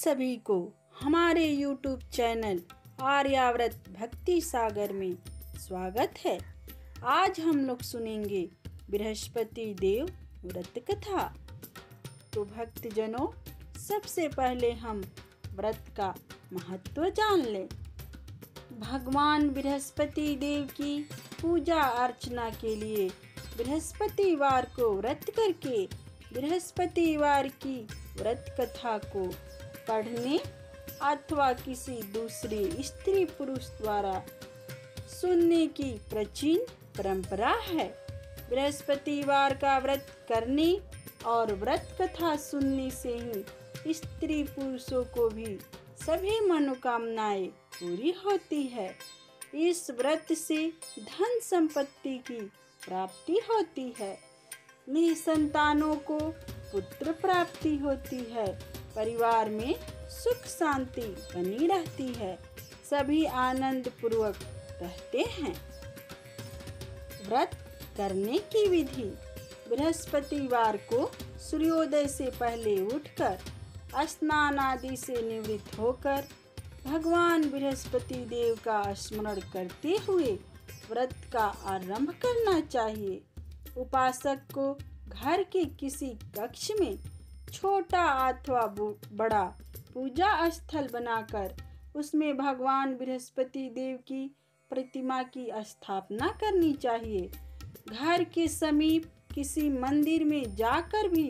सभी को हमारे YouTube चैनल आर्याव्रत भक्ति सागर में स्वागत है। आज हम लोग सुनेंगे बृहस्पति देव व्रत कथा। तो भक्तजनों, सबसे पहले हम व्रत का महत्व जान लें। भगवान बृहस्पति देव की पूजा अर्चना के लिए बृहस्पतिवार को व्रत करके बृहस्पतिवार की व्रत कथा को पढ़ने अथवा किसी दूसरे स्त्री पुरुष द्वारा सुनने की प्राचीन परंपरा है। बृहस्पतिवार का व्रत करने और व्रत कथा सुनने से ही स्त्री पुरुषों को भी सभी मनोकामनाएं पूरी होती है। इस व्रत से धन संपत्ति की प्राप्ति होती है, निसंतानों को पुत्र प्राप्ति होती है, परिवार में सुख शांति बनी रहती है, सभी आनंद पूर्वक रहते हैं। व्रत करने की विधि। बृहस्पतिवार को सूर्योदय से पहले उठकर स्नान आदि से निवृत्त होकर भगवान बृहस्पति देव का स्मरण करते हुए व्रत का आरंभ करना चाहिए। उपासक को घर के किसी कक्ष में छोटा अथवा बड़ा पूजा स्थल बनाकर उसमें भगवान बृहस्पति देव की प्रतिमा की स्थापना करनी चाहिए। घर के समीप किसी मंदिर में जाकर भी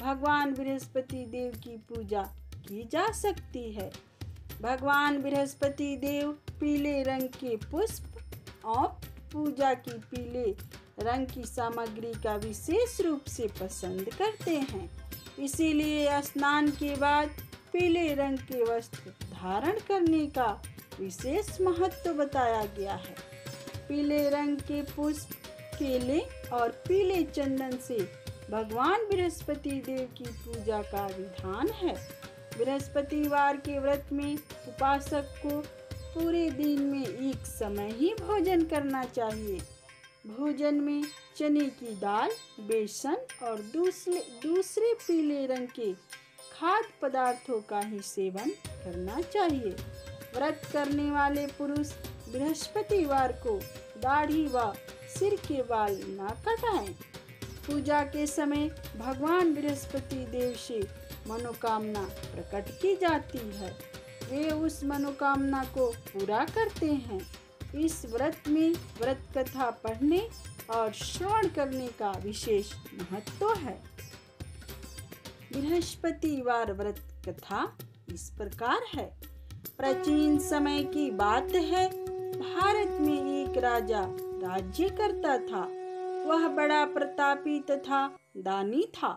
भगवान बृहस्पति देव की पूजा की जा सकती है। भगवान बृहस्पति देव पीले रंग के पुष्प और पूजा की पीले रंग की सामग्री का विशेष रूप से पसंद करते हैं। इसीलिए स्नान के बाद पीले रंग के वस्त्र धारण करने का विशेष महत्व बताया गया है। पीले रंग के पुष्प, केले और पीले चंदन से भगवान बृहस्पति देव की पूजा का विधान है। बृहस्पतिवार के व्रत में उपासक को पूरे दिन में एक समय ही भोजन करना चाहिए। भोजन में चने की दाल, बेसन और दूसरे पीले रंग के खाद्य पदार्थों का ही सेवन करना चाहिए। व्रत करने वाले पुरुष बृहस्पतिवार को दाढ़ी व सिर के बाल न कटाएं। पूजा के समय भगवान बृहस्पति देव से मनोकामना प्रकट की जाती है, वे उस मनोकामना को पूरा करते हैं। इस व्रत में व्रत कथा पढ़ने और श्रवण करने का विशेष महत्व है। बृहस्पतिवार व्रत कथा इस प्रकार है। प्राचीन समय की बात है, भारत में एक राजा राज्य करता था। वह बड़ा प्रतापी तथा दानी था।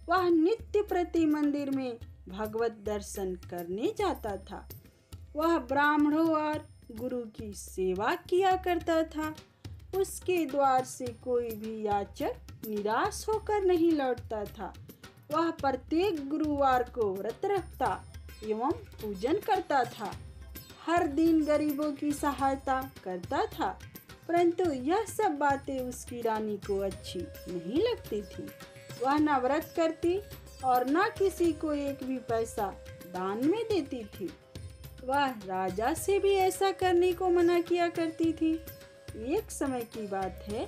वह नित्य प्रति मंदिर में भगवत दर्शन करने जाता था। वह ब्राह्मणों और गुरु की सेवा किया करता था। उसके द्वार से कोई भी याचक निराश होकर नहीं लौटता था। वह प्रत्येक गुरुवार को व्रत रखता एवं पूजन करता था। हर दिन गरीबों की सहायता करता था, परंतु यह सब बातें उसकी रानी को अच्छी नहीं लगती थी। वह न व्रत करती और न किसी को एक भी पैसा दान में देती थी। वह राजा से भी ऐसा करने को मना किया करती थी। एक समय की बात है,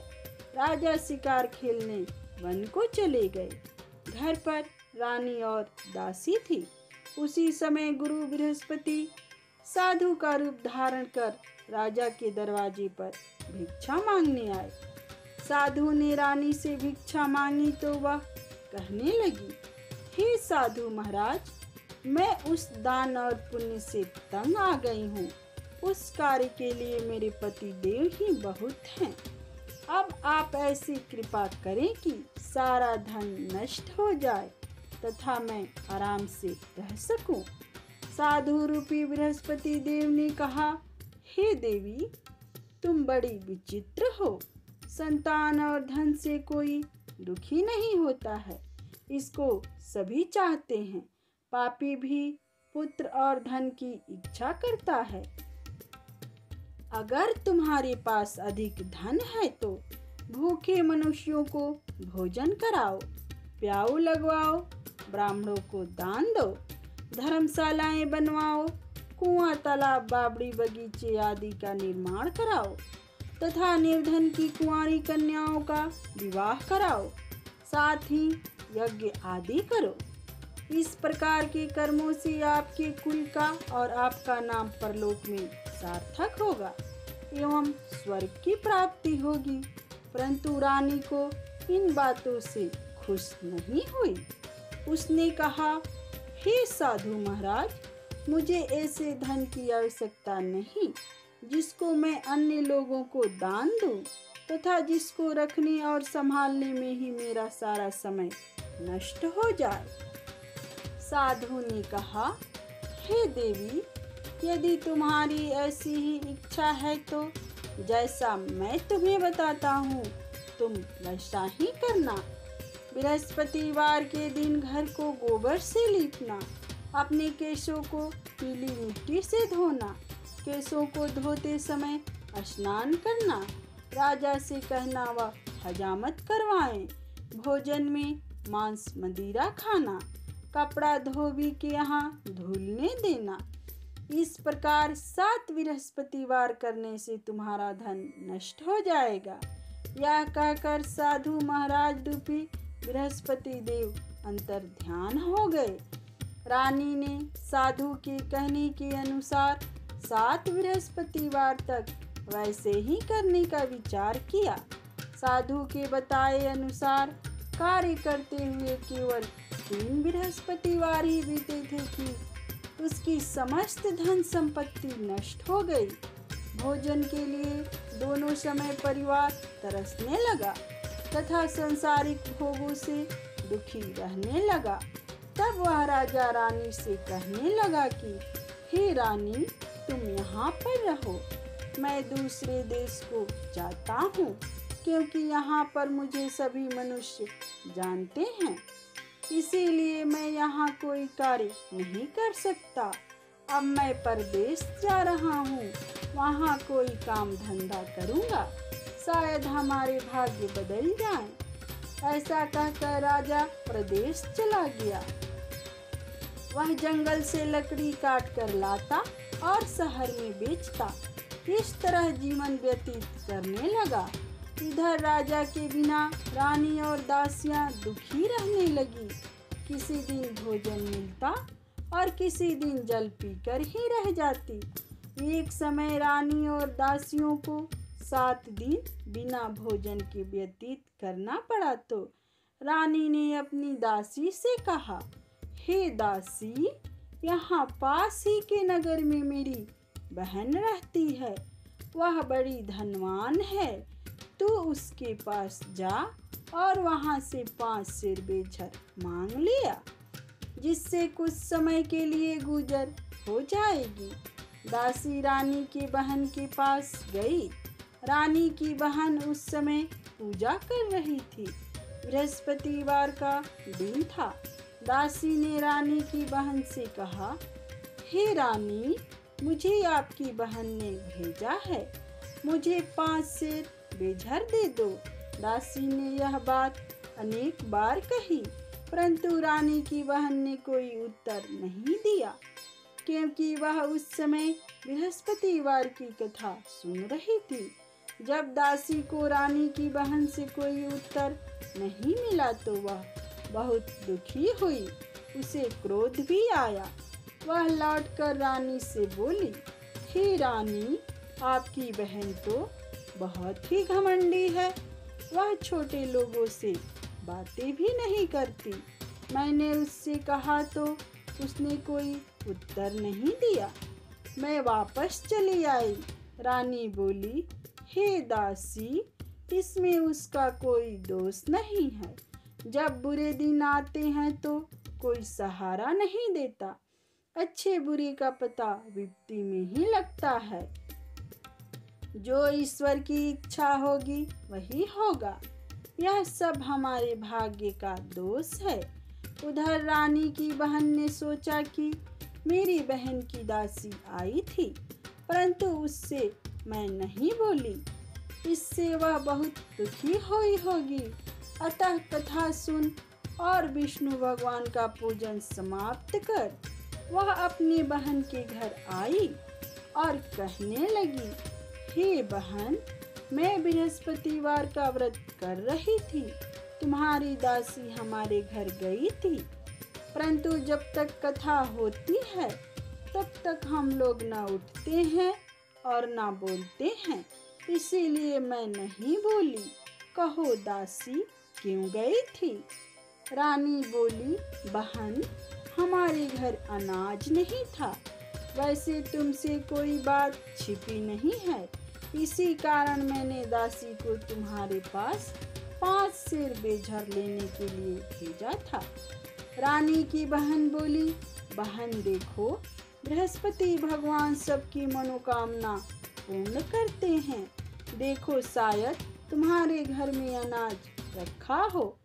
राजा शिकार खेलने वन को चले गए। घर पर रानी और दासी थी। उसी समय गुरु बृहस्पति साधु का रूप धारण कर राजा के दरवाजे पर भिक्षा मांगने आए। साधु ने रानी से भिक्षा मांगी तो वह कहने लगी, हे साधु महाराज, मैं उस दान और पुण्य से तंग आ गई हूँ। उस कार्य के लिए मेरे पति देव ही बहुत हैं। अब आप ऐसी कृपा करें कि सारा धन नष्ट हो जाए तथा मैं आराम से रह सकूं। साधु रूपी बृहस्पति देव ने कहा, हे देवी, तुम बड़ी विचित्र हो। संतान और धन से कोई दुखी नहीं होता है, इसको सभी चाहते हैं। पापी भी पुत्र और धन की इच्छा करता है। अगर तुम्हारे पास अधिक धन है तो भूखे मनुष्यों को भोजन कराओ, प्याऊ लगवाओ, ब्राह्मणों को दान दो। धर्मशालाएं बनवाओ, कुआं, तालाब, बावड़ी, बगीचे आदि का निर्माण कराओ तथा निर्धन की कुंवारी कन्याओं का विवाह कराओ, साथ ही यज्ञ आदि करो। इस प्रकार के कर्मों से आपके कुल का और आपका नाम परलोक में सार्थक होगा एवं स्वर्ग की प्राप्ति होगी। परंतु रानी को इन बातों से खुश नहीं हुई। उसने कहा, हे साधु महाराज, मुझे ऐसे धन की आवश्यकता नहीं जिसको मैं अन्य लोगों को दान दूं तथा जिसको रखने और संभालने में ही मेरा सारा समय नष्ट हो जाए। साधु ने कहा, हे देवी, यदि तुम्हारी ऐसी ही इच्छा है तो जैसा मैं तुम्हें बताता हूँ तुम वैसा ही करना। बृहस्पतिवार के दिन घर को गोबर से लीपना, अपने केशों को पीली मिट्टी से धोना, केशों को धोते समय स्नान करना, राजा से कहना वह हजामत करवाएं, भोजन में मांस मदिरा खाना, कपड़ा धोबी के यहाँ धुलने देना। इस प्रकार 7 बृहस्पतिवार करने से तुम्हारा धन नष्ट हो जाएगा। यह कहकर साधु महाराज रूपी बृहस्पति देव अंतर ध्यान हो गए। रानी ने साधु के कहने के अनुसार 7 बृहस्पतिवार तक वैसे ही करने का विचार किया। साधु के बताए अनुसार कार्य करते हुए केवल 3 बृहस्पतिवार ही बीते थे कि उसकी समस्त धन संपत्ति नष्ट हो गई। भोजन के लिए दोनों समय परिवार तरसने लगा तथा सांसारिक भोगों से दुखी रहने लगा। तब वह राजा रानी से कहने लगा कि हे रानी, तुम यहाँ पर रहो, मैं दूसरे देश को जाता हूँ, क्योंकि यहाँ पर मुझे सभी मनुष्य जानते हैं, इसीलिए मैं यहाँ कोई कार्य नहीं कर सकता। अब मैं परदेश जा रहा हूँ, वहाँ कोई काम धंधा करूँगा, शायद हमारे भाग्य बदल जाएं। ऐसा कहकर राजा प्रदेश चला गया। वह जंगल से लकड़ी काट कर लाता और शहर में बेचता। इस तरह जीवन व्यतीत करने लगा। इधर राजा के बिना रानी और दासियां दुखी रहने लगी। किसी दिन भोजन मिलता और किसी दिन जल पीकर ही रह जाती। एक समय रानी और दासियों को 7 दिन बिना भोजन के व्यतीत करना पड़ा तो रानी ने अपनी दासी से कहा, हे दासी, यहाँ पास ही के नगर में मेरी बहन रहती है, वह बड़ी धनवान है, तू उसके पास जा और वहाँ से 5 सेर बेझर मांग लिया, जिससे कुछ समय के लिए गुजर हो जाएगी। दासी रानी की बहन के पास गई। रानी की बहन उस समय पूजा कर रही थी। बृहस्पतिवार का दिन था। दासी ने रानी की बहन से कहा, हे रानी, मुझे आपकी बहन ने भेजा है, मुझे 5 सेर बेझर दे दो। दासी ने यह बात अनेक बार कही, परंतु रानी की बहन ने कोई उत्तर नहीं दिया, क्योंकि वह उस समय बृहस्पतिवार की कथा सुन रही थी। जब दासी को रानी की बहन से कोई उत्तर नहीं मिला तो वह बहुत दुखी हुई। उसे क्रोध भी आया। वह लौटकर रानी से बोली, हे रानी, आपकी बहन तो बहुत ही घमंडी है, वह छोटे लोगों से बातें भी नहीं करती। मैंने उससे कहा तो उसने कोई उत्तर नहीं दिया। मैं वापस चली आई। रानी बोली, हे दासी, इसमें उसका कोई दोष नहीं है। जब बुरे दिन आते हैं तो कोई सहारा नहीं देता। अच्छे बुरे का पता विपत्ति में ही लगता है। जो ईश्वर की इच्छा होगी वही होगा। यह सब हमारे भाग्य का दोष है। उधर रानी की बहन ने सोचा कि मेरी बहन की दासी आई थी, परंतु उससे मैं नहीं बोली, इससे वह बहुत दुखी हुई होगी। अतः कथा सुन और विष्णु भगवान का पूजन समाप्त कर वह अपनी बहन के घर आई और कहने लगी, हे बहन, मैं बृहस्पतिवार का व्रत कर रही थी। तुम्हारी दासी हमारे घर गई थी, परंतु जब तक कथा होती है तब तक हम लोग न उठते हैं और न बोलते हैं, इसीलिए मैं नहीं बोली। कहो दासी, क्यों गई थी? रानी बोली, बहन, हमारे घर अनाज नहीं था। वैसे तुमसे कोई बात छिपी नहीं है, इसी कारण मैंने दासी को तुम्हारे पास 5 सेर बेझर लेने के लिए भेजा था। रानी की बहन बोली, बहन देखो, बृहस्पति भगवान सबकी मनोकामना पूर्ण करते हैं। देखो, शायद तुम्हारे घर में अनाज रखा हो।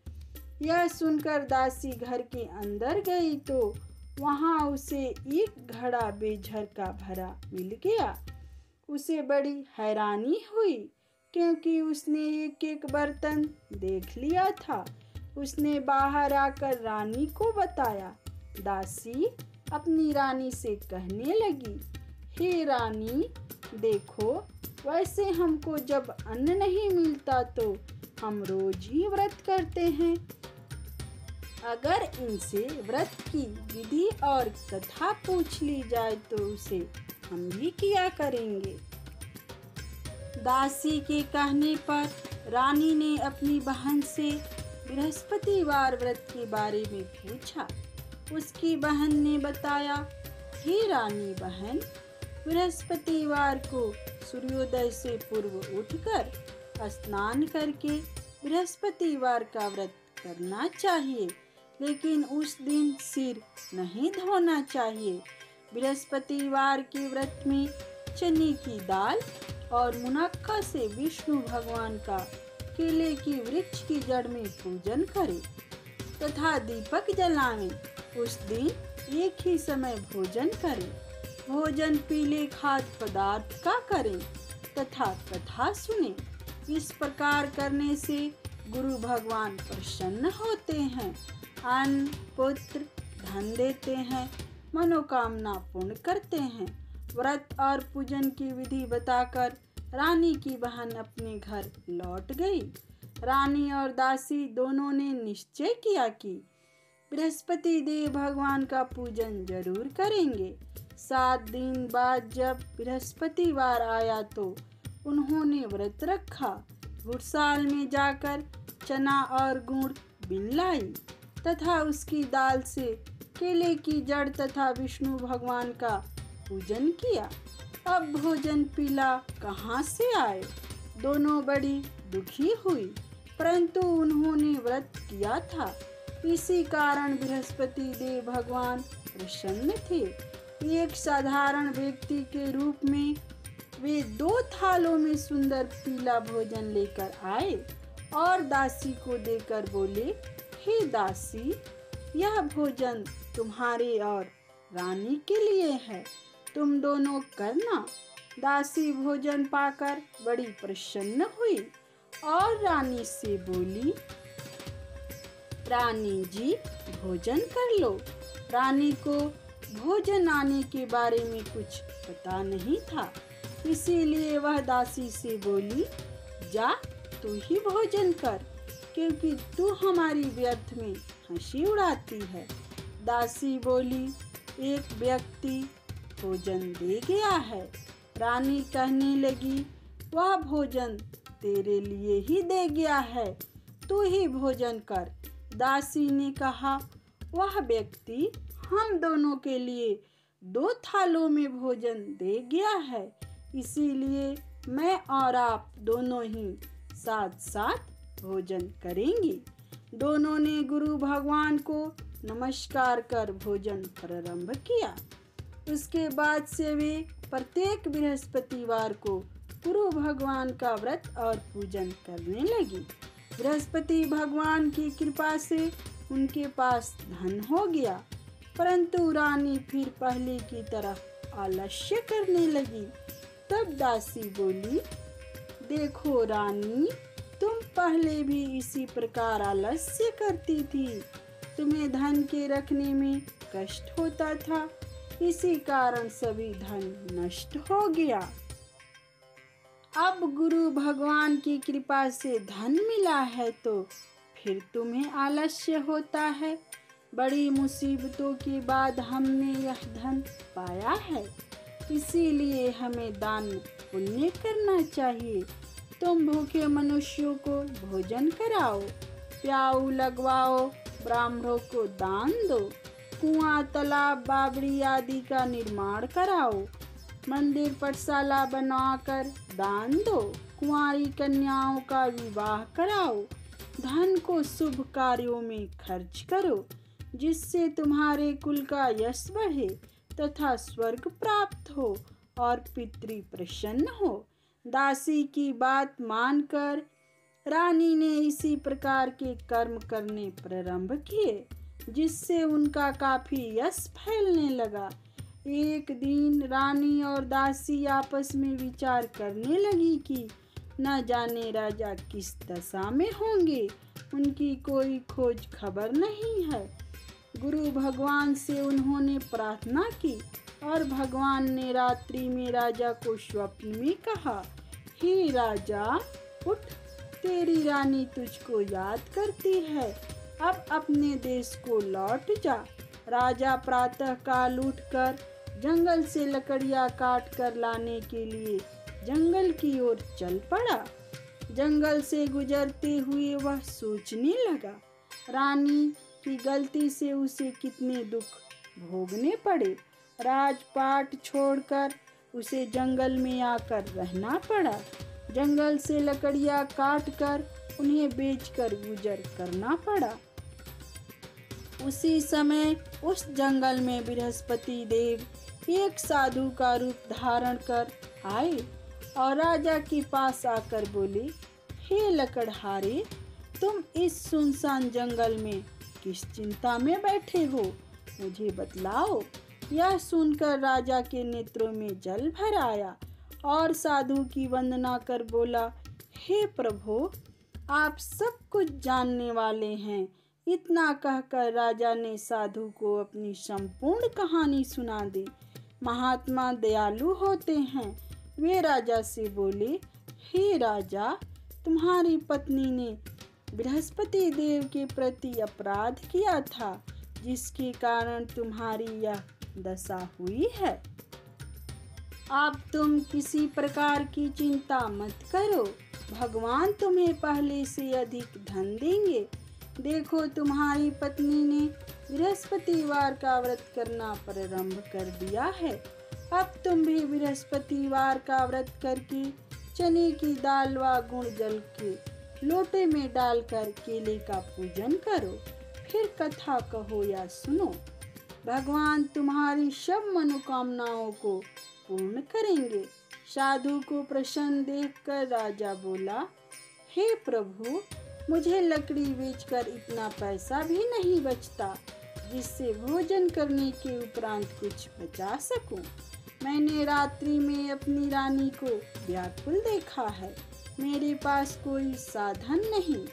यह सुनकर दासी घर के अंदर गई तो वहां उसे एक घड़ा बेझर का भरा मिल गया। उसे बड़ी हैरानी हुई, क्योंकि उसने एक एक बर्तन देख लिया था। उसने बाहर आकर रानी को बताया। दासी अपनी रानी से कहने लगी, हे रानी, देखो, वैसे हमको जब अन्न नहीं मिलता तो हम रोज ही व्रत करते हैं। अगर इनसे व्रत की विधि और कथा पूछ ली जाए तो उसे हम भी किया करेंगे। दासी के कहने पर रानी ने अपनी बहन से बृहस्पतिवार व्रत के बारे में पूछा। उसकी बहन ने बताया, हे रानी बहन, बृहस्पतिवार को सूर्योदय से पूर्व उठकर स्नान करके बृहस्पतिवार का व्रत करना चाहिए, लेकिन उस दिन सिर नहीं धोना चाहिए। बृहस्पतिवार के व्रत में चने की दाल और मुनक्का से विष्णु भगवान का केले की वृक्ष की जड़ में पूजन करें तथा दीपक जलाएं। उस दिन एक ही समय भोजन करें। भोजन पीले खाद्य पदार्थ का करें तथा कथा सुने। इस प्रकार करने से गुरु भगवान प्रसन्न होते हैं, अन्न, पुत्र, धन देते हैं, मनोकामना पूर्ण करते हैं। व्रत और पूजन की विधि बताकर रानी की बहन अपने घर लौट गई। रानी और दासी दोनों ने निश्चय किया कि बृहस्पति देव भगवान का पूजन जरूर करेंगे। 7 दिन बाद जब बृहस्पतिवार आया तो उन्होंने व्रत रखा। गुड़साल में जाकर चना और गुड़ बीन लाई तथा उसकी दाल से केले की जड़ तथा विष्णु भगवान का पूजन किया। अब भोजन पीला कहाँ से आए? दोनों बड़ी दुखी हुई, परंतु उन्होंने व्रत किया था, इसी कारण बृहस्पति देव भगवान प्रसन्न थे। एक साधारण व्यक्ति के रूप में वे 2 थालों में सुंदर पीला भोजन लेकर आए और दासी को देकर बोले, हे दासी, यह भोजन तुम्हारे और रानी के लिए है, तुम दोनों करना। दासी भोजन पाकर बड़ी प्रसन्न हुई और रानी से बोली, रानी जी, भोजन कर लो। रानी को भोजन आने के बारे में कुछ पता नहीं था, इसीलिए वह दासी से बोली, जा तू ही भोजन कर, क्योंकि तू हमारी व्यर्थ में हंसी उड़ाती है। दासी बोली, एक व्यक्ति भोजन दे गया है। रानी कहने लगी, वह भोजन तेरे लिए ही दे गया है, तू ही भोजन कर। दासी ने कहा, वह व्यक्ति हम दोनों के लिए 2 थालों में भोजन दे गया है, इसीलिए मैं और आप दोनों ही साथ साथ भोजन करेंगे। दोनों ने गुरु भगवान को नमस्कार कर भोजन प्रारंभ किया। उसके बाद से वे प्रत्येक बृहस्पतिवार को गुरु भगवान का व्रत और पूजन करने लगी। बृहस्पति भगवान की कृपा से उनके पास धन हो गया, परंतु रानी फिर पहले की तरह आलस्य करने लगी। तब दासी बोली, देखो रानी, तुम पहले भी इसी प्रकार आलस्य करती थी। तुम्हें धन के रखने में कष्ट होता था, इसी कारण सभी धन नष्ट हो गया। अब गुरु भगवान की कृपा से धन मिला है तो फिर तुम्हें आलस्य होता है। बड़ी मुसीबतों के बाद हमने यह धन पाया है, इसीलिए हमें दान पुण्य करना चाहिए। तुम भूखे मनुष्यों को भोजन कराओ, प्याऊ लगवाओ, ब्राह्मणों को दान दो, कुआं, तालाब, बावड़ी आदि का निर्माण कराओ, मंदिर पाठशाला बनाकर दान दो, कुंवारी कन्याओं का विवाह कराओ, धन को शुभ कार्यों में खर्च करो, जिससे तुम्हारे कुल का यश बढ़े तथा स्वर्ग प्राप्त हो और पितृ प्रसन्न हो। दासी की बात मानकर रानी ने इसी प्रकार के कर्म करने प्रारंभ किए, जिससे उनका काफी यश फैलने लगा। एक दिन रानी और दासी आपस में विचार करने लगी कि न जाने राजा किस दशा में होंगे, उनकी कोई खोज खबर नहीं है। गुरु भगवान से उन्होंने प्रार्थना की और भगवान ने रात्रि में राजा को स्वप्न में कहा, हे राजा, उठ, तेरी रानी तुझको याद करती है, अब अपने देश को लौट जा। राजा प्रातः काल उठकर जंगल से लकड़ियां काट कर लाने के लिए जंगल की ओर चल पड़ा। जंगल से गुजरते हुए वह सोचने लगा, रानी की गलती से उसे कितने दुख भोगने पड़े। राजपाट छोड़कर उसे जंगल में आकर रहना पड़ा। जंगल से लकड़ियां काट कर उन्हें बेचकर गुजर करना पड़ा। उसी समय उस जंगल में बृहस्पति देव एक साधु का रूप धारण कर आए और राजा के पास आकर बोले, हे लकड़हारे, तुम इस सुनसान जंगल में किस चिंता में बैठे हो, मुझे बतलाओ। यह सुनकर राजा के नेत्रों में जल भर आया और साधु की वंदना कर बोला, हे प्रभु, आप सब कुछ जानने वाले हैं। इतना कहकर राजा ने साधु को अपनी संपूर्ण कहानी सुना दी। महात्मा दयालु होते हैं। वे राजा से बोले, हे राजा, तुम्हारी पत्नी ने बृहस्पति देव के प्रति अपराध किया था, जिसके कारण तुम्हारी यह दशा हुई है। अब तुम किसी प्रकार की चिंता मत करो, भगवान तुम्हें पहले से अधिक धन देंगे। देखो, तुम्हारी पत्नी ने बृहस्पतिवार का व्रत करना प्रारंभ कर दिया है। अब तुम भी बृहस्पतिवार का व्रत करके चने की दाल व गुड़ जल के लोटे में डालकर केले का पूजन करो, फिर कथा कहो या सुनो। भगवान तुम्हारी सब मनोकामनाओं को पूर्ण करेंगे। साधु को प्रसन्न देखकर राजा बोला, हे प्रभु, मुझे लकड़ी बेचकर इतना पैसा भी नहीं बचता जिससे भोजन करने के उपरांत कुछ बचा सकूं। मैंने रात्रि में अपनी रानी को व्याकुल देखा है। मेरे पास कोई साधन नहीं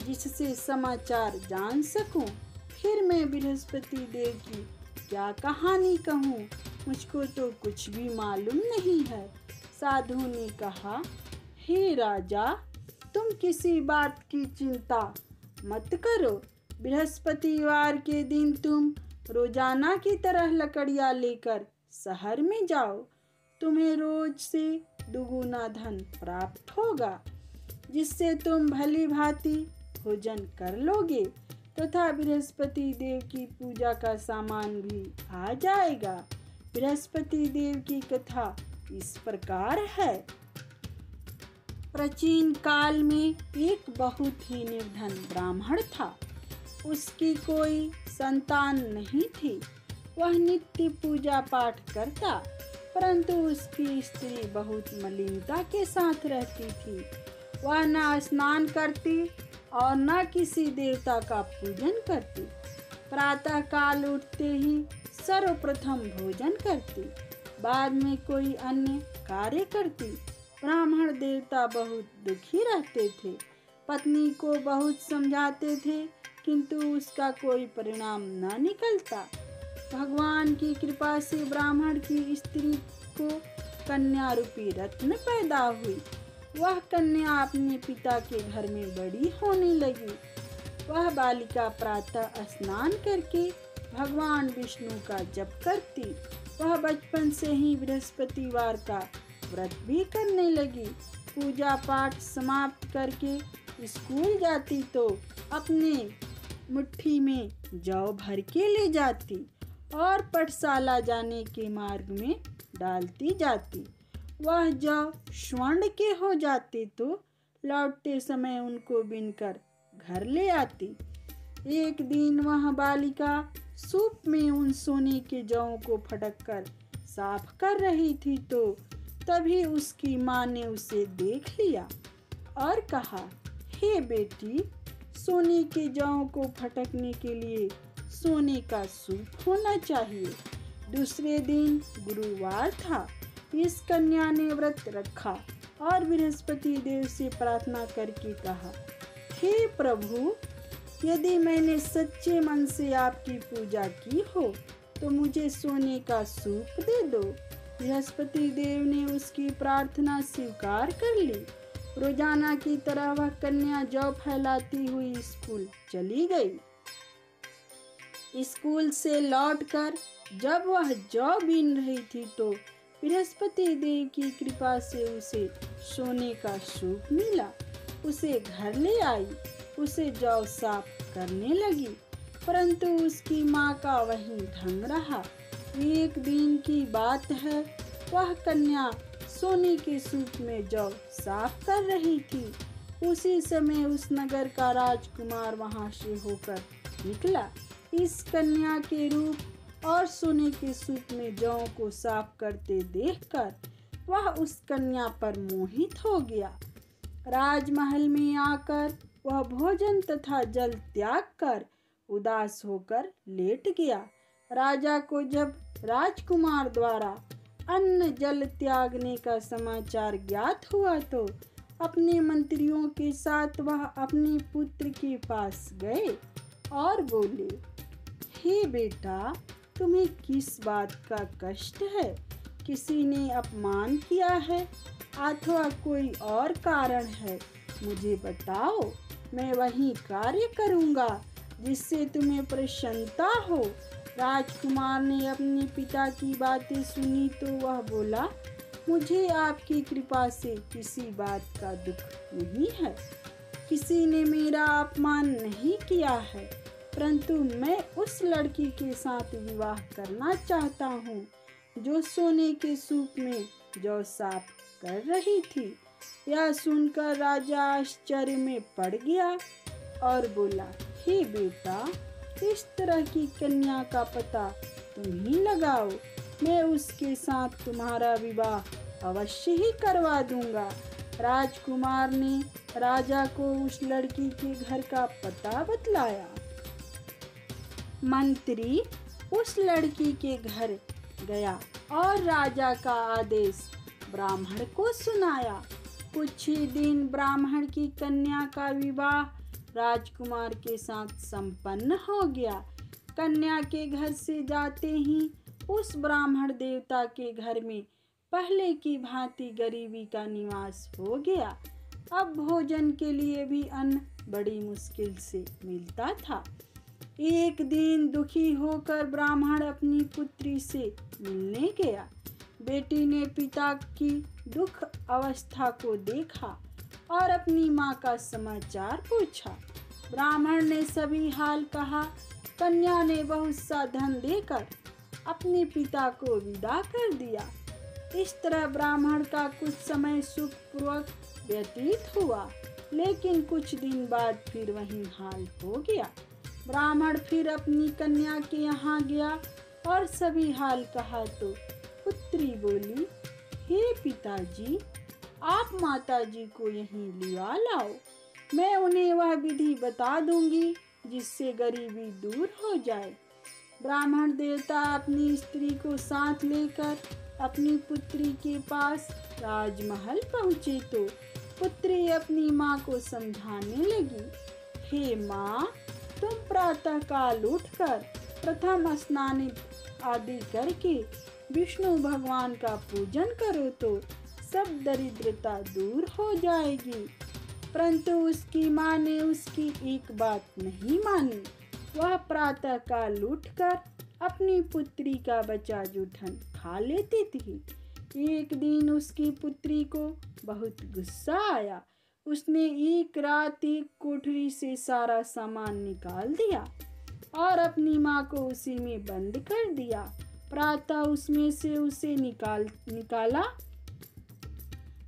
जिससे समाचार जान सकूं। फिर मैं बृहस्पति देव की क्या कहानी कहूँ, मुझको तो कुछ भी मालूम नहीं है। साधु ने कहा, हे राजा, तुम किसी बात की चिंता मत करो। बृहस्पतिवार के दिन तुम रोजाना की तरह लकड़ियां लेकर शहर में जाओ। तुम्हें रोज से दुगुना धन प्राप्त होगा, जिससे तुम भली भांति भोजन कर लोगे तथा बृहस्पति देव की पूजा का सामान भी आ जाएगा। बृहस्पति देव की कथा इस प्रकार है। प्राचीन काल में एक बहुत ही निर्धन ब्राह्मण था। उसकी कोई संतान नहीं थी। वह नित्य पूजा पाठ करता, परंतु उसकी स्त्री बहुत मलिनता के साथ रहती थी। वह न स्नान करती और न किसी देवता का पूजन करती। प्रातः काल उठते ही सर्वप्रथम भोजन करती, बाद में कोई अन्य कार्य करती। ब्राह्मण देवता बहुत दुखी रहते थे। पत्नी को बहुत समझाते थे, किंतु उसका कोई परिणाम न निकलता। भगवान की कृपा से ब्राह्मण की स्त्री को कन्या रूपी रत्न पैदा हुई। वह कन्या अपने पिता के घर में बड़ी होने लगी। वह बालिका प्रातः स्नान करके भगवान विष्णु का जप करती। वह बचपन से ही बृहस्पतिवार का व्रत भी करने लगी। पूजा पाठ समाप्त करके स्कूल जाती तो अपने मुट्ठी में जौ भर के ले जाती और पाठशाला जाने के मार्ग में डालती जाती। वह जौ स्वर्ण के हो जाते तो लौटते समय उनको बीनकर घर ले आती। एक दिन वह बालिका सूप में उन सोने के जौ को फटक कर साफ कर रही थी तो तभी उसकी माँ ने उसे देख लिया और कहा, हे बेटी, सोने के जौ को फटकने के लिए सोने का सूप होना चाहिए। दूसरे दिन गुरुवार था। इस कन्या ने व्रत रखा और बृहस्पति देव से प्रार्थना करके कहा, हे प्रभु, यदि मैंने सच्चे मन से आपकी पूजा की हो तो मुझे सोने का सूप दे दो। बृहस्पति देव ने उसकी प्रार्थना स्वीकार कर ली। रोजाना की तरह वह कन्या जौ फैलाती हुई स्कूल चली गई। स्कूल से लौटकर जब वह जौ बीन रही थी तो बृहस्पति देव की कृपा से उसे सोने का सूप मिला। उसे घर ले आई। उसे जौ साफ करने लगी, परंतु उसकी माँ का वही ढंग रहा। एक दिन की बात है, वह कन्या सोने के सूप में जौ साफ कर रही थी। उसी समय उस नगर का राजकुमार वहां से होकर निकला। इस कन्या के रूप और सोने के सूप में जौ को साफ करते देखकर वह उस कन्या पर मोहित हो गया। राजमहल में आकर वह भोजन तथा जल त्याग कर उदास होकर लेट गया। राजा को जब राजकुमार द्वारा अन्न जल त्यागने का समाचार ज्ञात हुआ तो अपने मंत्रियों के साथ वह अपने पुत्र के पास गए और बोले, हे बेटा, तुम्हें किस बात का कष्ट है? किसी ने अपमान किया है अथवा कोई और कारण है? मुझे बताओ, मैं वही कार्य करूँगा जिससे तुम्हें प्रसन्नता हो। राजकुमार ने अपने पिता की बातें सुनी तो वह बोला, मुझे आपकी कृपा से किसी बात का दुख नहीं है। किसी ने मेरा अपमान नहीं किया है, परंतु मैं उस लड़की के साथ विवाह करना चाहता हूँ जो सोने के सूप में जौ साफ कर रही थी। यह सुनकर राजा आश्चर्य में पड़ गया और बोला, हे बेटा, इस तरह की कन्या का पता तुम ही लगाओ। मैं उसके साथ तुम्हारा विवाह अवश्य ही करवा दूंगा। राजकुमार ने राजा को उस लड़की के घर का पता बतलाया। मंत्री उस लड़की के घर गया और राजा का आदेश ब्राह्मण को सुनाया। कुछ ही दिन ब्राह्मण की कन्या का विवाह राजकुमार के साथ संपन्न हो गया। कन्या के घर से जाते ही उस ब्राह्मण देवता के घर में पहले की भांति गरीबी का निवास हो गया। अब भोजन के लिए भी अन्न बड़ी मुश्किल से मिलता था। एक दिन दुखी होकर ब्राह्मण अपनी पुत्री से मिलने गया। बेटी ने पिता की दुख अवस्था को देखा और अपनी माँ का समाचार पूछा। ब्राह्मण ने सभी हाल कहा। कन्या ने बहुत सा धन देकर अपने पिता को विदा कर दिया। इस तरह ब्राह्मण का कुछ समय सुखपूर्वक व्यतीत हुआ, लेकिन कुछ दिन बाद फिर वही हाल हो गया। ब्राह्मण फिर अपनी कन्या के यहाँ गया और सभी हाल कहा तो पुत्री बोली, हे पिताजी, आप माताजी को यहीं लिवा लाओ। मैं उन्हें वह विधि बता दूंगी जिससे गरीबी दूर हो जाए। ब्राह्मण देवता अपनी स्त्री को साथ लेकर अपनी पुत्री के पास राजमहल पहुँचे तो पुत्री अपनी माँ को समझाने लगी, हे माँ, तुम प्रातः काल उठकर प्रथम आदि करके विष्णु भगवान का पूजन करो तो सब दरिद्रता दूर हो जाएगी। परंतु उसकी माँ ने उसकी एक बात नहीं मानी। वह प्रातः काल उठकर अपनी पुत्री का बचा जूठन खा लेती थी। एक दिन उसकी पुत्री को बहुत गुस्सा आया। उसने एक रात एक कोठरी से सारा सामान निकाल दिया और अपनी माँ को उसी में बंद कर दिया। प्रातः उसमें से उसे निकाला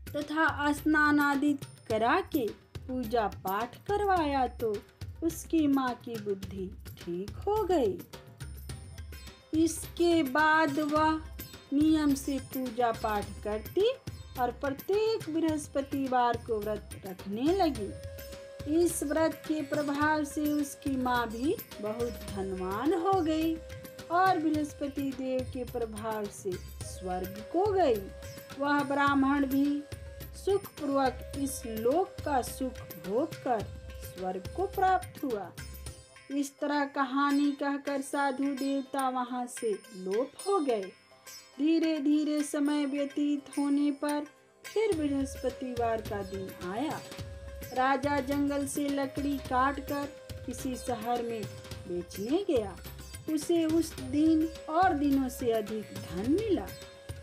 तथा स्नान आदि करा के पूजा पाठ करवाया तो उसकी माँ की बुद्धि ठीक हो गई। इसके बाद वह नियम से पूजा पाठ करती और प्रत्येक बृहस्पतिवार को व्रत रखने लगी। इस व्रत के प्रभाव से उसकी माँ भी बहुत धनवान हो गई और बृहस्पति देव के प्रभाव से स्वर्ग को गई। वह ब्राह्मण भी सुखपूर्वक इस लोक का सुख भोग कर स्वर्ग को प्राप्त हुआ। इस तरह कहानी कहकर साधु देवता वहां से लोप हो गए। धीरे धीरे समय व्यतीत होने पर फिर बृहस्पतिवार का दिन आया। राजा जंगल से लकड़ी काट कर किसी शहर में बेचने गया। उसे उस दिन और दिनों से अधिक धन मिला।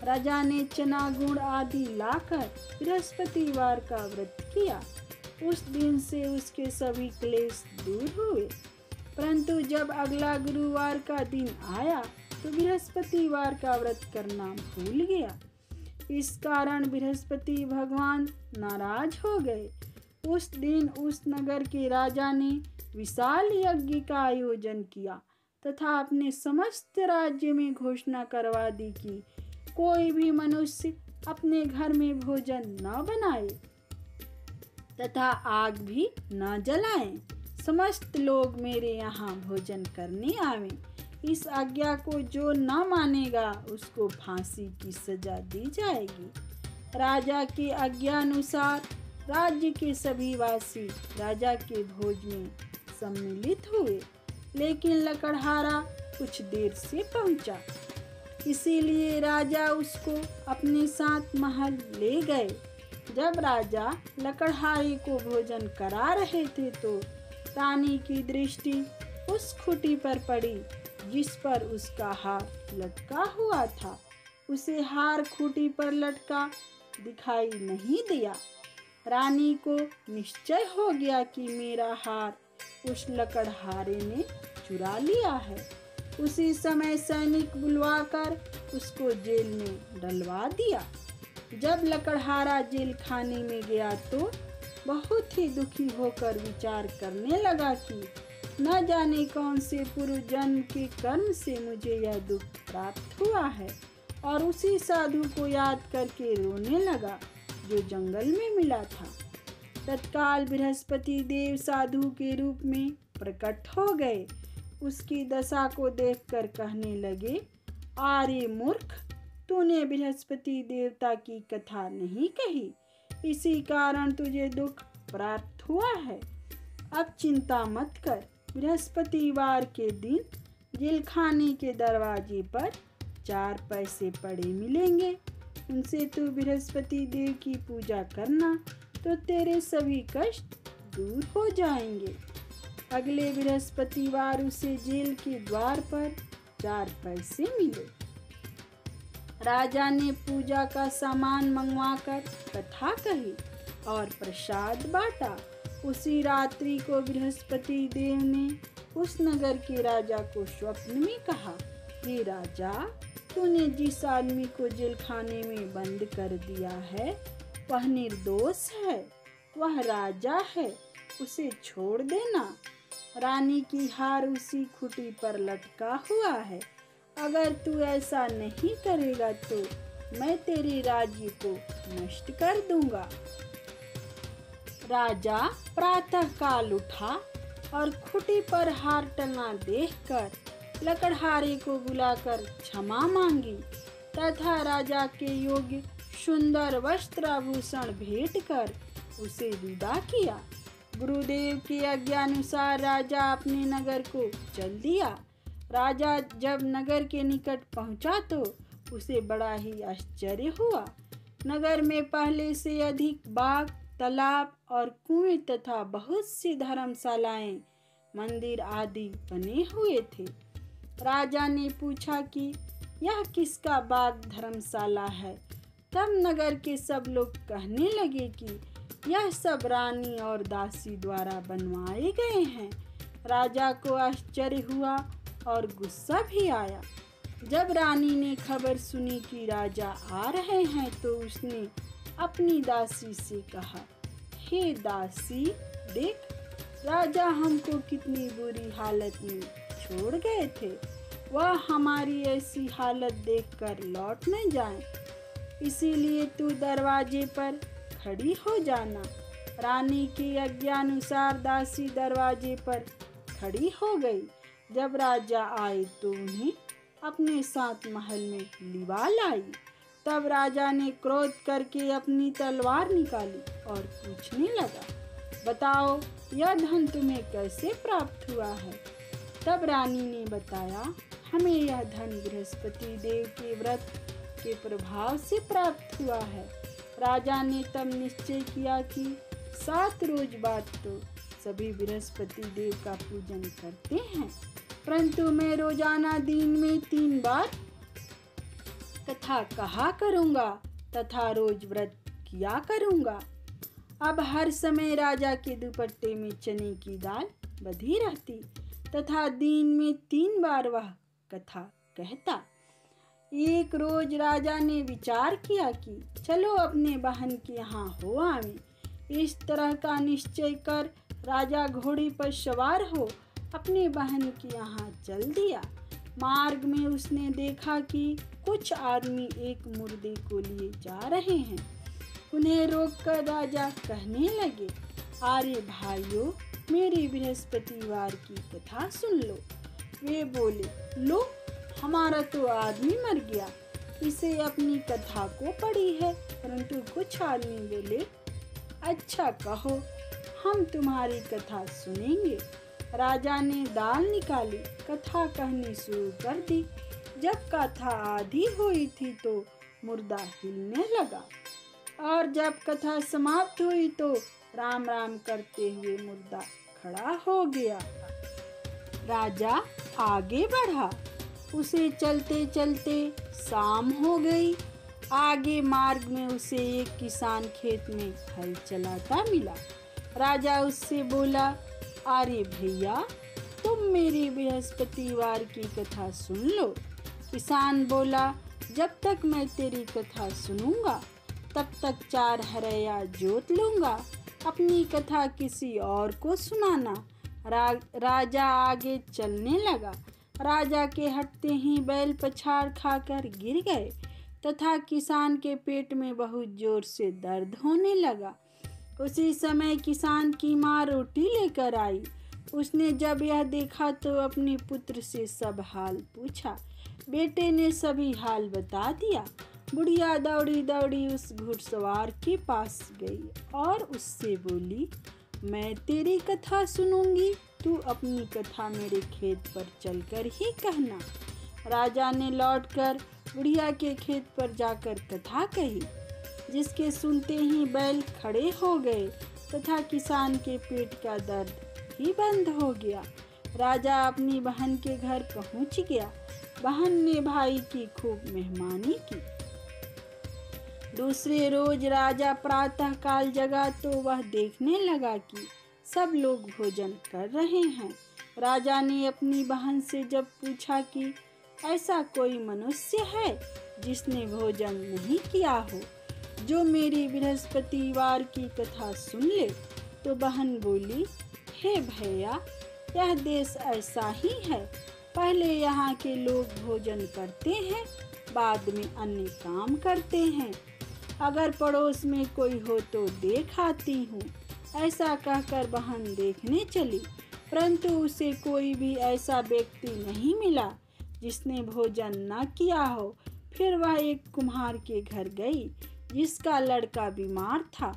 राजा ने चना गुड़ आदि लाकर बृहस्पतिवार का व्रत किया। उस दिन से उसके सभी क्लेश दूर हुए। परंतु जब अगला गुरुवार का दिन आया तो बृहस्पतिवार का व्रत करना भूल गया। इस कारण बृहस्पति भगवान नाराज हो गए। उस दिन उस नगर के राजा ने विशाल यज्ञ का आयोजन किया तथा अपने समस्त राज्य में घोषणा करवा दी कि कोई भी मनुष्य अपने घर में भोजन न बनाए तथा आग भी न जलाएं। समस्त लोग मेरे यहाँ भोजन करने आवें। इस आज्ञा को जो न मानेगा उसको फांसी की सजा दी जाएगी। राजा के आज्ञानुसार राज्य के सभी वासी राजा के भोज में सम्मिलित हुए, लेकिन लकड़हारा कुछ देर से पहुंचा। इसीलिए राजा उसको अपने साथ महल ले गए। जब राजा लकड़हारे को भोजन करा रहे थे तो रानी की दृष्टि उस खूंटी पर पड़ी जिस पर उसका हार लटका हुआ था। उसे हार खूंटी पर लटका दिखाई नहीं दिया। रानी को निश्चय हो गया कि मेरा हार उस लकड़हारे ने चुरा लिया है। उसी समय सैनिक बुलवाकर उसको जेल में डलवा दिया। जब लकड़हारा जेल खाने में गया तो बहुत ही दुखी होकर विचार करने लगा कि न जाने कौन से पूर्व जन्म के कर्म से मुझे यह दुख प्राप्त हुआ है, और उसी साधु को याद करके रोने लगा जो जंगल में मिला था। तत्काल बृहस्पति देव साधु के रूप में प्रकट हो गए। उसकी दशा को देखकर कहने लगे, आरे मूर्ख, तूने बृहस्पति देवता की कथा नहीं कही, इसी कारण तुझे दुख प्राप्त हुआ है। अब चिंता मत कर। बृहस्पतिवार के दिन जेलखाने के दरवाजे पर 4 पैसे पड़े मिलेंगे। उनसे तू बृहस्पति देव की पूजा करना तो तेरे सभी कष्ट दूर हो जाएंगे। अगले बृहस्पतिवार उसे जेल के द्वार पर 4 पैसे मिले। राजा ने पूजा का सामान मंगवाकर कथा कही और प्रसाद बांटा। उसी रात्रि को बृहस्पति देव ने उस नगर के राजा को स्वप्न में कहा, हे राजा, तूने जिस आदमी को जेलखाने में बंद कर दिया है वह निर्दोष है, वह राजा है, उसे छोड़ देना। रानी की हार उसी खूंटी पर लटका हुआ है। अगर तू ऐसा नहीं करेगा तो मैं तेरे राज्य को नष्ट कर दूंगा। राजा प्रातः काल उठा और खूंटी पर हार टंगा देखकर लकड़हारे को बुलाकर क्षमा मांगी तथा राजा के योग्य सुंदर वस्त्राभूषण भेंट कर उसे विदा किया। गुरुदेव की आज्ञानुसार राजा अपने नगर को चल दिया। राजा जब नगर के निकट पहुंचा तो उसे बड़ा ही आश्चर्य हुआ। नगर में पहले से अधिक बाग, तालाब और कुएं तथा बहुत सी धर्मशालाएं, मंदिर आदि बने हुए थे। राजा ने पूछा कि यह किसका बाग धर्मशाला है। तब नगर के सब लोग कहने लगे कि यह सब रानी और दासी द्वारा बनवाए गए हैं। राजा को आश्चर्य हुआ और गुस्सा भी आया। जब रानी ने खबर सुनी कि राजा आ रहे हैं तो उसने अपनी दासी से कहा, हे दासी, देख, राजा हमको कितनी बुरी हालत में छोड़ गए थे। वह हमारी ऐसी हालत देखकर लौट न जाएं। इसीलिए तू दरवाजे पर खड़ी हो जाना। रानी की आज्ञानुसार दासी दरवाजे पर खड़ी हो गई। जब राजा आए तो उन्हें अपने साथ महल में लिवा लाई। तब राजा ने क्रोध करके अपनी तलवार निकाली और पूछने लगा, बताओ, यह धन तुम्हें कैसे प्राप्त हुआ है। तब रानी ने बताया, हमें यह धन बृहस्पति देव के व्रत के प्रभाव से प्राप्त हुआ है। राजा ने तब निश्चय किया कि 7 रोज बाद तो सभी बृहस्पति देव का पूजन करते हैं, परंतु मैं रोजाना दिन में 3 बार कथा कहा करूँगा तथा रोज व्रत किया करूँगा। अब हर समय राजा के दुपट्टे में चने की दाल बधी रहती तथा दिन में 3 बार वह कथा कहता। एक रोज राजा ने विचार किया कि चलो अपने बहन के यहाँ हो आवें। इस तरह का निश्चय कर राजा घोड़े पर सवार हो अपने बहन के यहाँ चल दिया। मार्ग में उसने देखा कि कुछ आदमी एक मुर्दे को लिए जा रहे हैं। उन्हें रोककर राजा कहने लगे, अरे भाइयों, मेरी बृहस्पतिवार की कथा सुन लो। वे बोले, लो, हमारा तो आदमी मर गया, इसे अपनी कथा को पढ़ी है। परंतु कुछ आदमी बोले, अच्छा कहो, हम तुम्हारी कथा सुनेंगे। राजा ने दाल निकाली, कथा कहनी शुरू कर दी। जब कथा आधी हुई थी तो मुर्दा हिलने लगा और जब कथा समाप्त हुई तो राम राम करते हुए मुर्दा खड़ा हो गया। राजा आगे बढ़ा। उसे चलते चलते शाम हो गई। आगे मार्ग में उसे एक किसान खेत में हल चलाता मिला। राजा उससे बोला, अरे भैया, तुम मेरी बृहस्पतिवार की कथा सुन लो। किसान बोला, जब तक मैं तेरी कथा सुनूंगा तब तक 4 हरया जोत लूंगा, अपनी कथा किसी और को सुनाना। राजा आगे चलने लगा। राजा के हटते ही बैल पछाड़ खाकर गिर गए तथा किसान के पेट में बहुत जोर से दर्द होने लगा। उसी समय किसान की माँ रोटी लेकर आई। उसने जब यह देखा तो अपने पुत्र से सब हाल पूछा। बेटे ने सभी हाल बता दिया। बुढ़िया दौड़ी दौड़ी उस घुड़सवार के पास गई और उससे बोली, मैं तेरी कथा सुनूंगी, तू अपनी कथा मेरे खेत पर चलकर ही कहना। राजा ने लौटकर बुढ़िया के खेत पर जाकर कथा कही, जिसके सुनते ही बैल खड़े हो गए तथा किसान के पेट का दर्द ही बंद हो गया। राजा अपनी बहन के घर पहुंच गया। बहन ने भाई की खूब मेहमानी की। दूसरे रोज राजा प्रातः काल जगा तो वह देखने लगा कि सब लोग भोजन कर रहे हैं। राजा ने अपनी बहन से जब पूछा कि ऐसा कोई मनुष्य है जिसने भोजन नहीं किया हो, जो मेरी बृहस्पतिवार की कथा सुन ले, तो बहन बोली, हे भैया, यह देश ऐसा ही है। पहले यहाँ के लोग भोजन करते हैं, बाद में अन्य काम करते हैं। अगर पड़ोस में कोई हो तो देख आती हूँ। ऐसा कहकर बहन देखने चली, परंतु उसे कोई भी ऐसा व्यक्ति नहीं मिला जिसने भोजन न किया हो। फिर वह एक कुम्हार के घर गई जिसका लड़का बीमार था।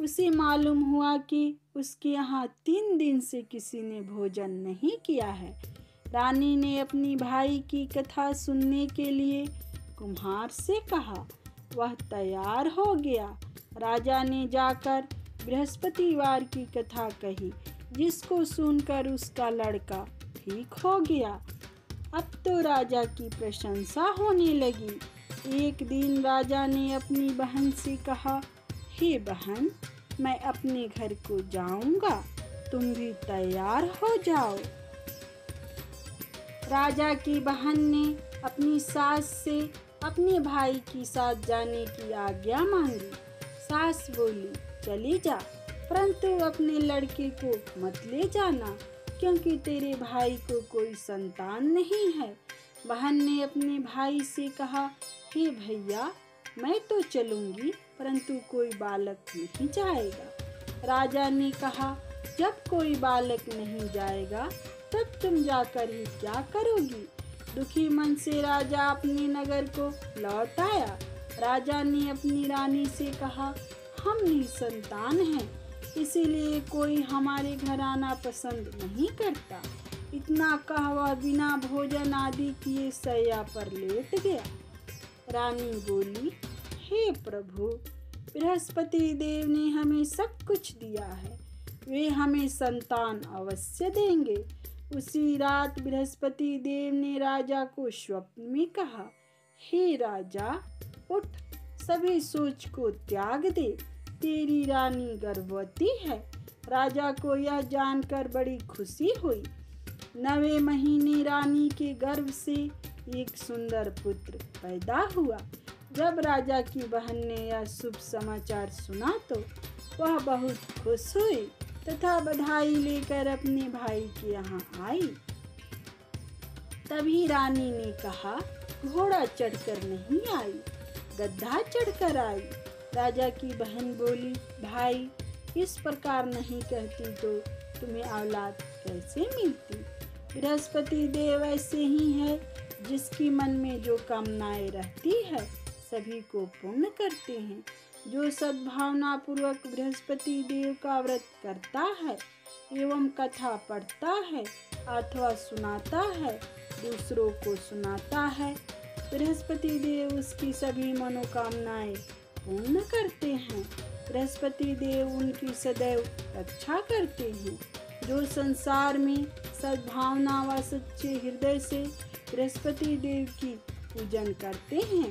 उसे मालूम हुआ कि उसके यहाँ 3 दिन से किसी ने भोजन नहीं किया है। रानी ने अपनी भाई की कथा सुनने के लिए कुम्हार से कहा। वह तैयार हो गया। राजा ने जाकर बृहस्पतिवार की कथा कही, जिसको सुनकर उसका लड़का ठीक हो गया। अब तो राजा की प्रशंसा होने लगी। एक दिन राजा ने अपनी बहन से कहा, हे बहन, मैं अपने घर को जाऊंगा, तुम भी तैयार हो जाओ। राजा की बहन ने अपनी सास से अपने भाई के साथ जाने की आज्ञा मांगी। सास बोली, चली जा, परंतु अपने लड़के को मत ले जाना, क्योंकि तेरे भाई को कोई संतान नहीं है। बहन ने अपने भाई से कहा, हे भैया, मैं तो चलूंगी, परंतु कोई बालक नहीं जाएगा। राजा ने कहा, जब कोई बालक नहीं जाएगा तब तुम जाकर ही क्या करोगी। दुखी मन से राजा अपने नगर को लौट आया। राजा ने अपनी रानी से कहा, हम निसंतान हैं, इसीलिए कोई हमारे घर आना पसंद नहीं करता। इतना कहा वह बिना भोजन आदि किए शैया पर लेट गया। रानी बोली, हे प्रभु, बृहस्पति देव ने हमें सब कुछ दिया है, वे हमें संतान अवश्य देंगे। उसी रात बृहस्पति देव ने राजा को स्वप्न में कहा, हे राजा, उठ, सभी सोच को त्याग दे, तेरी रानी गर्भवती है। राजा को यह जानकर बड़ी खुशी हुई। 9वें महीने रानी के गर्भ से एक सुंदर पुत्र पैदा हुआ। जब राजा की बहन ने यह शुभ समाचार सुना तो वह बहुत खुश हुई तथा बधाई लेकर अपने भाई के यहाँ आई। तभी रानी ने कहा, घोड़ा चढ़कर नहीं आई, गधा चढ़कर आई। राजा की बहन बोली, भाई, इस प्रकार नहीं कहती तो तुम्हें औलाद कैसे मिलती। बृहस्पति देव ऐसे ही है, जिसकी मन में जो कामनाएं रहती है सभी को पूर्ण करते हैं। जो सद्भावना पूर्वक बृहस्पति देव का व्रत करता है एवं कथा पढ़ता है अथवा सुनाता है, दूसरों को सुनाता है, बृहस्पति देव उसकी सभी मनोकामनाएं पूर्ण करते हैं। बृहस्पति देव उनकी सदैव रक्षा करते हैं। जो संसार में सद्भावना व सच्चे हृदय से बृहस्पति देव की पूजन करते हैं,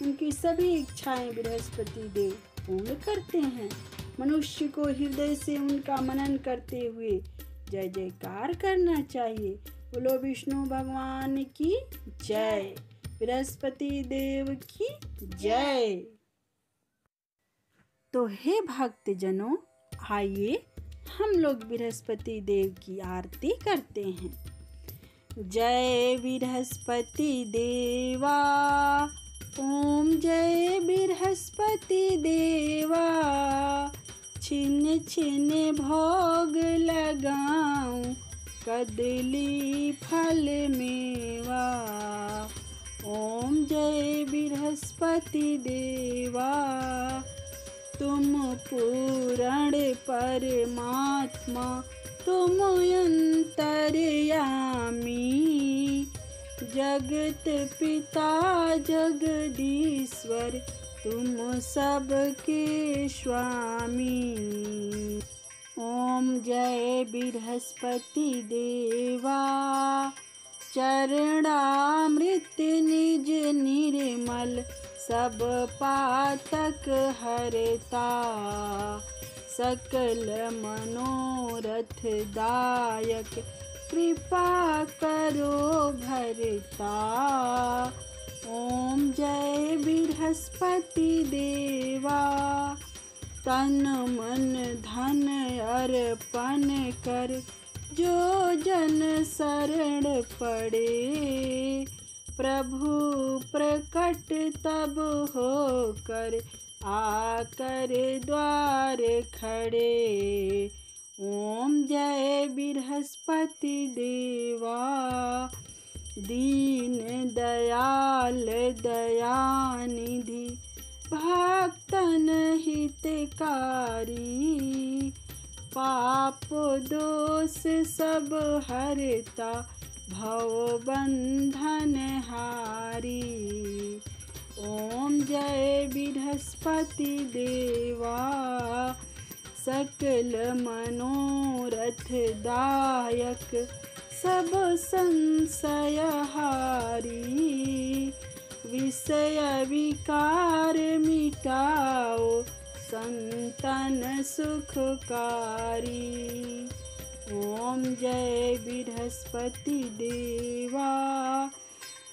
उनकी सभी इच्छाएं बृहस्पति देव पूर्ण करते हैं। मनुष्य को हृदय से उनका मनन करते हुए जय जयकार करना चाहिए। बोलो विष्णु भगवान की जय, बृहस्पति देव की जय। तो हे भक्तजनों, आइए हम लोग बृहस्पति देव की आरती करते हैं। जय बृहस्पति देवा, ओम जय बृहस्पति देवा, छिन छिन भोग लगाऊं कदली फल मेवा। ओम जय बृहस्पति देवा, तुम पूर्ण परमात्मा, तुम अंतर्यामी, जगत पिता जगदीश्वर, तुम सबके स्वामी। ओम जय बृहस्पति देवा, चरणामृत निज निर्मल, सब पातक हरता, सकल मनोरथ दायक, कृपा करो भरता। ओम जय बृहस्पति देवा, तन मन धन अर्पण कर, जो जन शरण पड़े, प्रभु प्रकट तब होकर, आकर द्वार खड़े। ओम जय बृहस्पति देवा, दीन दयाल दयानिधि, भक्तन हितकारी, पाप दोष सब हरता, भव बंधन हारी। ओम जय बृहस्पति देवा, सकल मनोरथ दायक, सब संशय हारी। विषय विकार मिटाओ, संतन सुखकारी। ओम जय बृहस्पति देवा,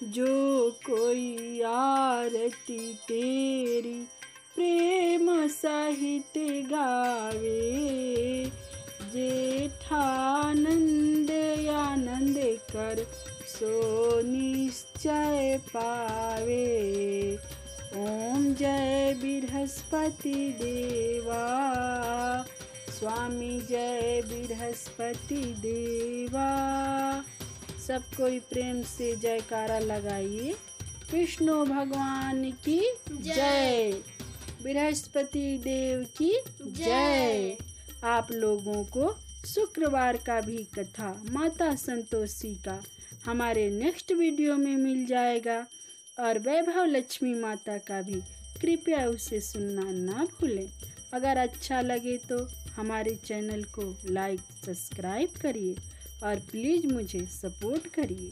जो कोई आरती तेरी प्रेम सहित गावे, जेठानंद आनंद कर सो निश्चय पावे। ओम जय बृहस्पति देवा, स्वामी जय बृहस्पति देवा। सब कोई प्रेम से जयकारा लगाइए। विष्णु भगवान की जय, बृहस्पति देव की जय। आप लोगों को शुक्रवार का भी कथा माता संतोषी का हमारे नेक्स्ट वीडियो में मिल जाएगा, और वैभव लक्ष्मी माता का भी कृपया उसे सुनना ना भूलें। अगर अच्छा लगे तो हमारे चैनल को लाइक सब्सक्राइब करिए और प्लीज़ मुझे सपोर्ट करिए।